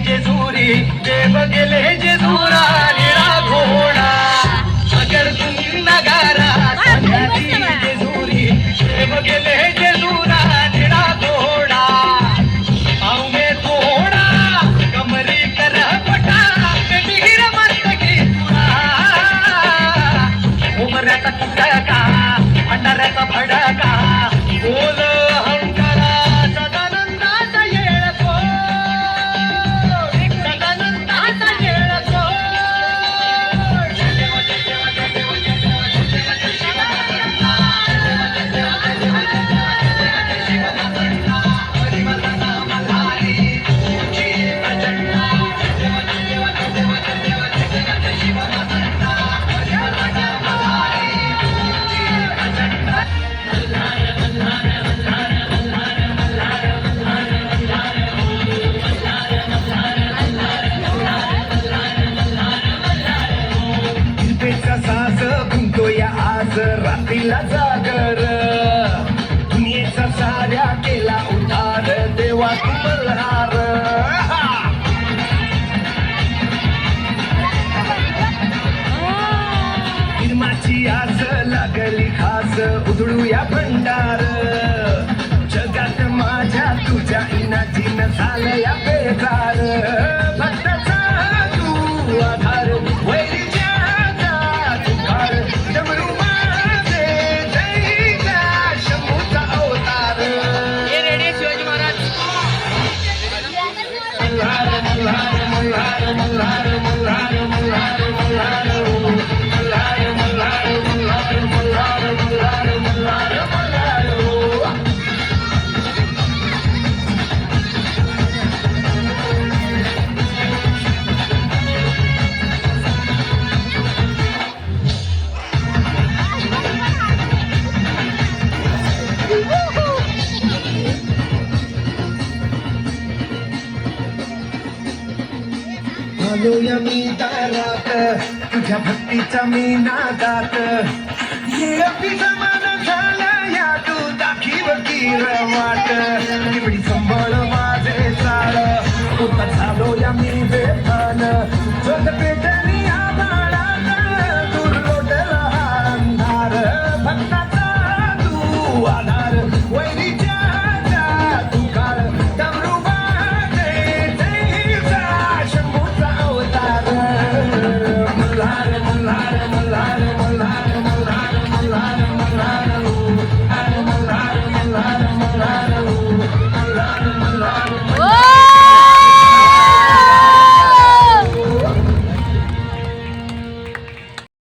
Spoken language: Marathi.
जेजुरी देव गेले जेजुरा निळा घोडा अगर तुम्ही नगारा सध्याची जेजुरी देव गेले जेजुरा निळा घोडा आऊ में थोडा कमरी कर पटा मिहिर मस्तकी उमऱ्याचा कुटका भंडाऱ्याचा भडका बोल हंकारा सदानंदाचा येळको सदानंदाचा येळको सास गुंतो या आज रात्रीला जागर दुनियेचा साऱ्या केला उद्धार देवा तू मल्हार निर्माची आस लागली खास उधळूया भंडार जगात माझ्या तुझ्या इनाजीन झालं या बेजार भक्ताचा तू आधार वैरीच्या आलोया मी दारात तुझ्या भक्तीचा मी नादात ये अगदी जमाना झाला या तू दाखी वकीर वाट एवढी संभाळ